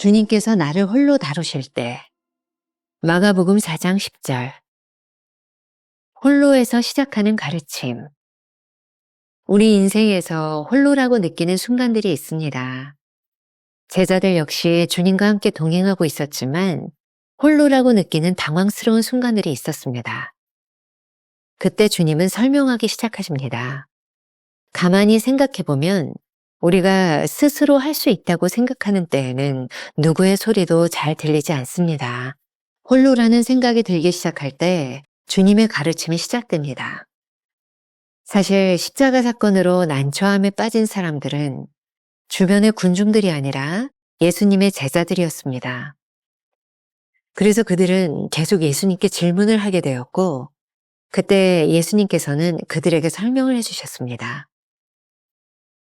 주님께서 나를 홀로 다루실 때 마가복음 4장 10절 홀로에서 시작하는 가르침. 우리 인생에서 홀로라고 느끼는 순간들이 있습니다. 제자들 역시 주님과 함께 동행하고 있었지만 홀로라고 느끼는 당황스러운 순간들이 있었습니다. 그때 주님은 설명하기 시작하십니다. 가만히 생각해보면 우리가 스스로 할 수 있다고 생각하는 때에는 누구의 소리도 잘 들리지 않습니다. 홀로라는 생각이 들기 시작할 때 주님의 가르침이 시작됩니다. 사실 십자가 사건으로 난처함에 빠진 사람들은 주변의 군중들이 아니라 예수님의 제자들이었습니다. 그래서 그들은 계속 예수님께 질문을 하게 되었고, 그때 예수님께서는 그들에게 설명을 해주셨습니다.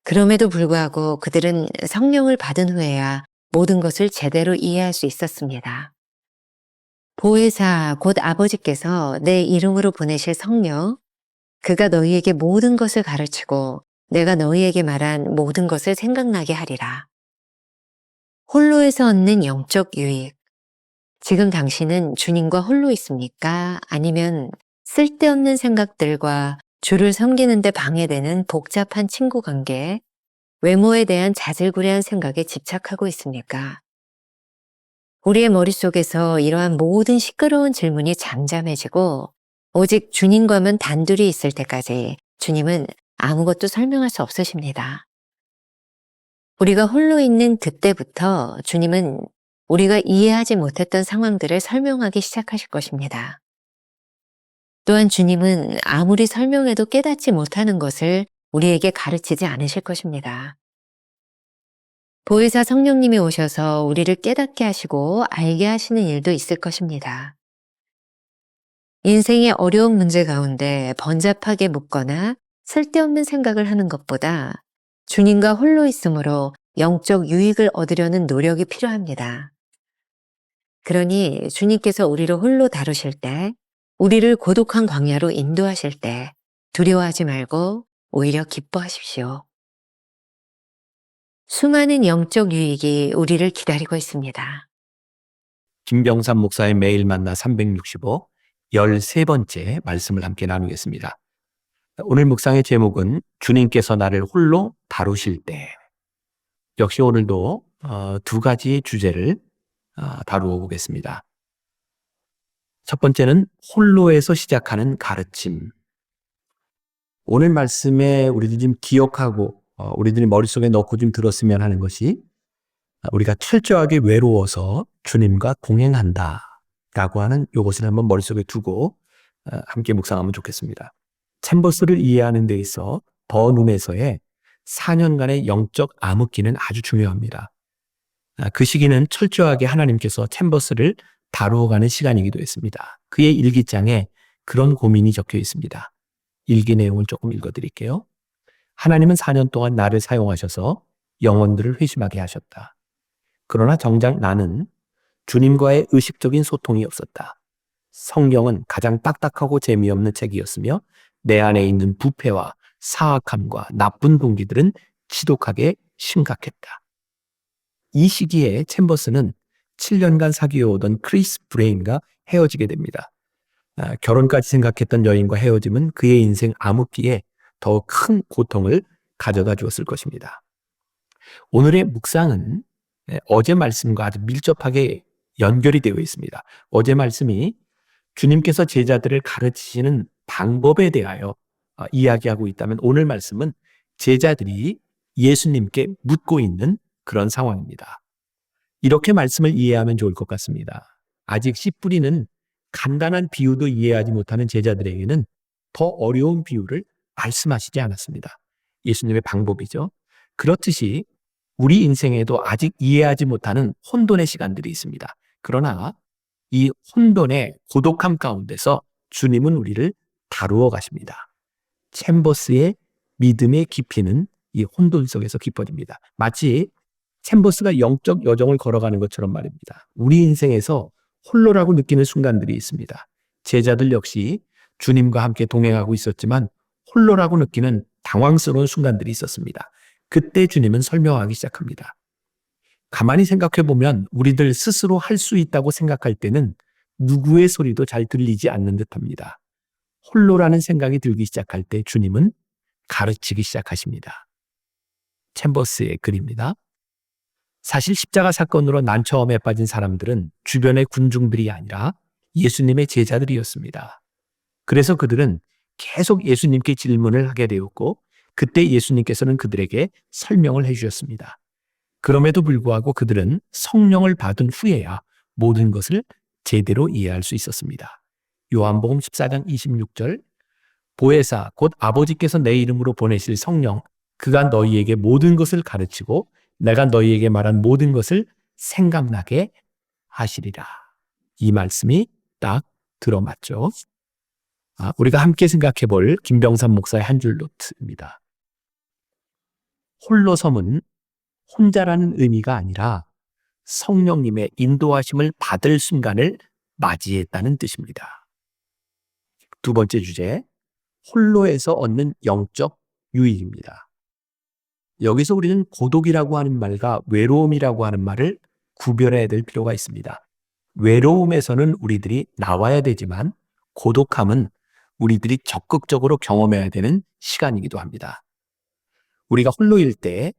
그럼에도 불구하고 그들은 성령을 받은 후에야 모든 것을 제대로 이해할 수 있었습니다. 보혜사 곧 아버지께서 내 이름으로 보내실 성령, 그가 너희에게 모든 것을 가르치고 내가 너희에게 말한 모든 것을 생각나게 하리라. 홀로에서 얻는 영적 유익. 지금 당신은 주님과 홀로 있습니까? 아니면 쓸데없는 생각들과 주를 섬기는 데 방해되는 복잡한 친구 관계, 외모에 대한 자질구레한 생각에 집착하고 있습니까? 우리의 머릿속에서 이러한 모든 시끄러운 질문이 잠잠해지고 오직 주님과만 단둘이 있을 때까지 주님은 아무것도 설명할 수 없으십니다. 우리가 홀로 있는 그때부터 주님은 우리가 이해하지 못했던 상황들을 설명하기 시작하실 것입니다. 또한 주님은 아무리 설명해도 깨닫지 못하는 것을 우리에게 가르치지 않으실 것입니다. 보혜사 성령님이 오셔서 우리를 깨닫게 하시고 알게 하시는 일도 있을 것입니다. 인생의 어려운 문제 가운데 번잡하게 묻거나 쓸데없는 생각을 하는 것보다 주님과 홀로 있으므로 영적 유익을 얻으려는 노력이 필요합니다. 그러니 주님께서 우리를 홀로 다루실 때, 우리를 고독한 광야로 인도하실 때 두려워하지 말고 오히려 기뻐하십시오. 수많은 영적 유익이 우리를 기다리고 있습니다. 김병삼 목사의 매일 만나 365 13번째 말씀을 함께 나누겠습니다. 오늘 묵상의 제목은 주님께서 나를 홀로 다루실 때. 역시 오늘도 두 가지 주제를 다루어 보겠습니다. 첫 번째는 홀로에서 시작하는 가르침. 오늘 말씀에 우리들이 좀 기억하고 우리들이 머릿속에 넣고 좀 들었으면 하는 것이, 우리가 철저하게 외로워서 주님과 동행한다 라고 하는 이것을 한번 머릿속에 두고 함께 묵상하면 좋겠습니다. 챔버스를 이해하는 데 있어 버눈에서의 4년간의 영적 암흑기는 아주 중요합니다. 그 시기는 철저하게 하나님께서 챔버스를 다루어가는 시간이기도 했습니다. 그의 일기장에 그런 고민이 적혀 있습니다. 일기 내용을 조금 읽어드릴게요. 하나님은 4년 동안 나를 사용하셔서 영혼들을 회심하게 하셨다. 그러나 정작 나는 주님과의 의식적인 소통이 없었다. 성경은 가장 딱딱하고 재미없는 책이었으며 내 안에 있는 부패와 사악함과 나쁜 동기들은 지독하게 심각했다. 이 시기에 챔버스는 7년간 사귀어오던 크리스 브레인과 헤어지게 됩니다. 결혼까지 생각했던 여인과 헤어짐은 그의 인생 암흑기에 더 큰 고통을 가져다 주었을 것입니다. 오늘의 묵상은 어제 말씀과 아주 밀접하게 연결이 되어 있습니다. 어제 말씀이 주님께서 제자들을 가르치시는 방법에 대하여 이야기하고 있다면, 오늘 말씀은 제자들이 예수님께 묻고 있는 그런 상황입니다. 이렇게 말씀을 이해하면 좋을 것 같습니다. 아직 씨 뿌리는 간단한 비유도 이해하지 못하는 제자들에게는 더 어려운 비유를 말씀하시지 않았습니다. 예수님의 방법이죠. 그렇듯이 우리 인생에도 아직 이해하지 못하는 혼돈의 시간들이 있습니다. 그러나 이 혼돈의 고독함 가운데서 주님은 우리를 다루어 가십니다. 챔버스의 믿음의 깊이는 이 혼돈 속에서 깊어집니다. 마치 챔버스가 영적 여정을 걸어가는 것처럼 말입니다. 우리 인생에서 홀로라고 느끼는 순간들이 있습니다. 제자들 역시 주님과 함께 동행하고 있었지만 홀로라고 느끼는 당황스러운 순간들이 있었습니다. 그때 주님은 설명하기 시작합니다. 가만히 생각해 보면 우리들 스스로 할 수 있다고 생각할 때는 누구의 소리도 잘 들리지 않는 듯합니다. 홀로라는 생각이 들기 시작할 때 주님은 가르치기 시작하십니다. 챔버스의 글입니다. 사실 십자가 사건으로 난처함에 빠진 사람들은 주변의 군중들이 아니라 예수님의 제자들이었습니다. 그래서 그들은 계속 예수님께 질문을 하게 되었고 그때 예수님께서는 그들에게 설명을 해주셨습니다. 그럼에도 불구하고 그들은 성령을 받은 후에야 모든 것을 제대로 이해할 수 있었습니다. 요한복음 14장 26절 보혜사 곧 아버지께서 내 이름으로 보내실 성령 그가 너희에게 모든 것을 가르치고 내가 너희에게 말한 모든 것을 생각나게 하시리라. 이 말씀이 딱 들어맞죠. 우리가 함께 생각해 볼 김병삼 목사의 한 줄 노트입니다. 홀로 섬은 혼자라는 의미가 아니라 성령님의 인도하심을 받을 순간을 맞이했다는 뜻입니다. 두 번째 주제, 홀로에서 얻는 영적 유익입니다. 여기서 우리는 고독이라고 하는 말과 외로움이라고 하는 말을 구별해야 될 필요가 있습니다. 외로움에서는 우리들이 나와야 되지만 고독함은 우리들이 적극적으로 경험해야 되는 시간이기도 합니다. 우리가 홀로일 때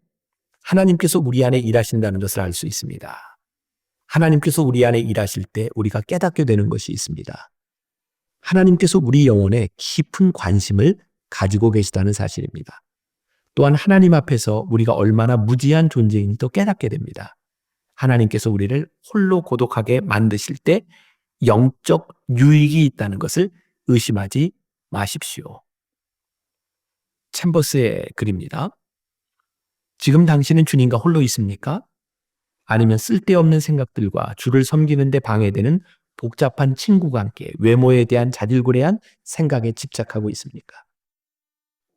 하나님께서 우리 안에 일하신다는 것을 알 수 있습니다. 하나님께서 우리 안에 일하실 때 우리가 깨닫게 되는 것이 있습니다. 하나님께서 우리 영혼에 깊은 관심을 가지고 계시다는 사실입니다. 또한 하나님 앞에서 우리가 얼마나 무지한 존재인지도 깨닫게 됩니다. 하나님께서 우리를 홀로 고독하게 만드실 때 영적 유익이 있다는 것을 의심하지 마십시오. 챔버스의 글입니다. 지금 당신은 주님과 홀로 있습니까? 아니면 쓸데없는 생각들과 주를 섬기는 데 방해되는 복잡한 친구와 함께 외모에 대한 자질구레한 생각에 집착하고 있습니까?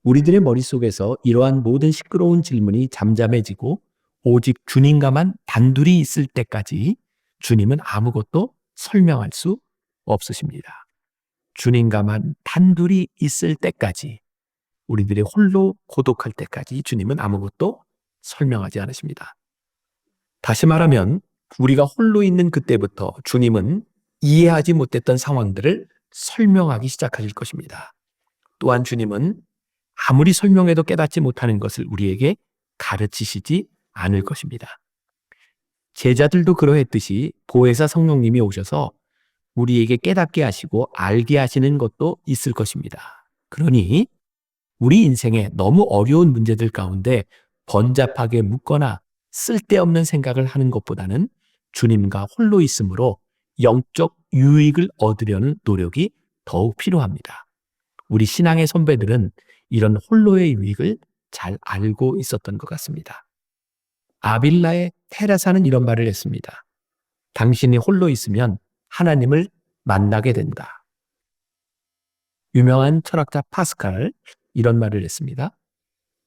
우리들의 머릿속에서 이러한 모든 시끄러운 질문이 잠잠해지고 오직 주님과만 단둘이 있을 때까지 주님은 아무것도 설명할 수 없으십니다. 주님과만 단둘이 있을 때까지 우리들이 홀로 고독할 때까지 주님은 아무것도 설명하지 않으십니다. 다시 말하면 우리가 홀로 있는 그때부터 주님은 이해하지 못했던 상황들을 설명하기 시작하실 것입니다. 또한 주님은 아무리 설명해도 깨닫지 못하는 것을 우리에게 가르치시지 않을 것입니다. 제자들도 그러했듯이 보혜사 성령님이 오셔서 우리에게 깨닫게 하시고 알게 하시는 것도 있을 것입니다. 그러니 우리 인생에 너무 어려운 문제들 가운데 번잡하게 묻거나 쓸데없는 생각을 하는 것보다는 주님과 홀로 있으므로 영적 유익을 얻으려는 노력이 더욱 필요합니다. 우리 신앙의 선배들은 이런 홀로의 유익을 잘 알고 있었던 것 같습니다. 아빌라의 테라사는 이런 말을 했습니다. 당신이 홀로 있으면 하나님을 만나게 된다. 유명한 철학자 파스칼 이런 말을 했습니다.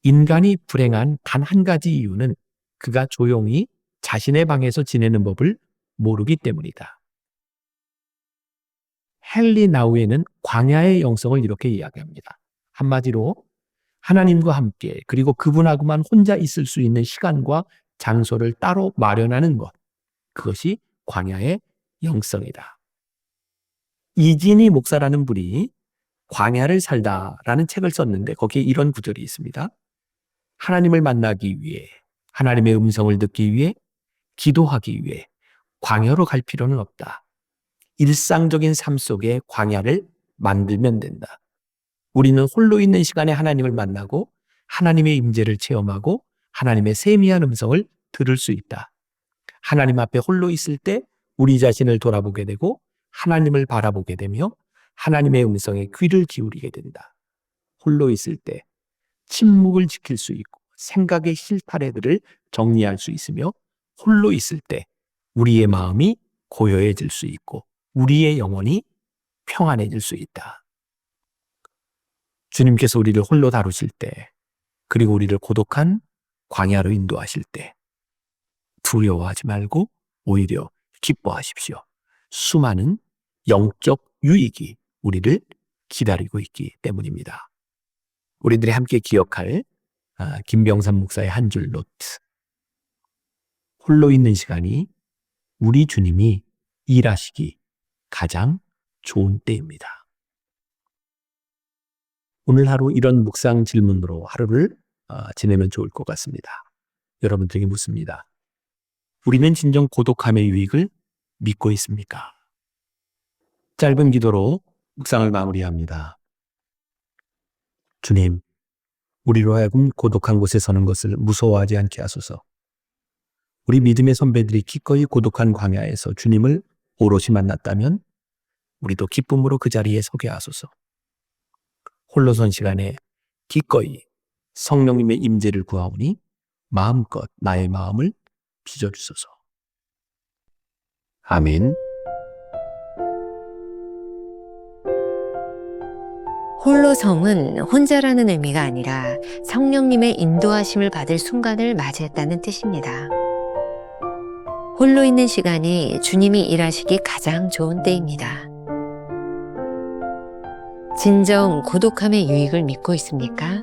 인간이 불행한 단 한 가지 이유는 그가 조용히 자신의 방에서 지내는 법을 모르기 때문이다. 헨리 나우에는 광야의 영성을 이렇게 이야기합니다. 한마디로 하나님과 함께 그리고 그분하고만 혼자 있을 수 있는 시간과 장소를 따로 마련하는 것, 그것이 광야의 영성이다. 이진희 목사라는 분이 광야를 살다라는 책을 썼는데 거기에 이런 구절이 있습니다. 하나님을 만나기 위해, 하나님의 음성을 듣기 위해, 기도하기 위해 광야로 갈 필요는 없다. 일상적인 삶 속에 광야를 만들면 된다. 우리는 홀로 있는 시간에 하나님을 만나고 하나님의 임재를 체험하고 하나님의 세미한 음성을 들을 수 있다. 하나님 앞에 홀로 있을 때 우리 자신을 돌아보게 되고 하나님을 바라보게 되며 하나님의 음성에 귀를 기울이게 된다. 홀로 있을 때 침묵을 지킬 수 있고 생각의 실타래들을 정리할 수 있으며 홀로 있을 때 우리의 마음이 고요해질 수 있고 우리의 영혼이 평안해질 수 있다. 주님께서 우리를 홀로 다루실 때 그리고 우리를 고독한 광야로 인도하실 때 두려워하지 말고 오히려 기뻐하십시오. 수많은 영적 유익이 우리를 기다리고 있기 때문입니다. 우리들이 함께 기억할 김병삼 목사의 한 줄 노트. 홀로 있는 시간이 우리 주님이 일하시기 가장 좋은 때입니다. 오늘 하루 이런 묵상 질문으로 하루를 지내면 좋을 것 같습니다. 여러분들에게 묻습니다. 우리는 진정 고독함의 유익을 믿고 있습니까? 짧은 기도로 묵상을 마무리합니다. 주님, 우리로 하여금 고독한 곳에 서는 것을 무서워하지 않게 하소서. 우리 믿음의 선배들이 기꺼이 고독한 광야에서 주님을 오롯이 만났다면 우리도 기쁨으로 그 자리에 서게 하소서. 홀로 선 시간에 기꺼이 성령님의 임재를 구하오니 마음껏 나의 마음을 빚어주소서. 아멘. 홀로섬은 혼자라는 의미가 아니라 성령님의 인도하심을 받을 순간을 맞이했다는 뜻입니다. 홀로 있는 시간이 주님이 일하시기 가장 좋은 때입니다. 진정 고독함의 유익을 믿고 있습니까?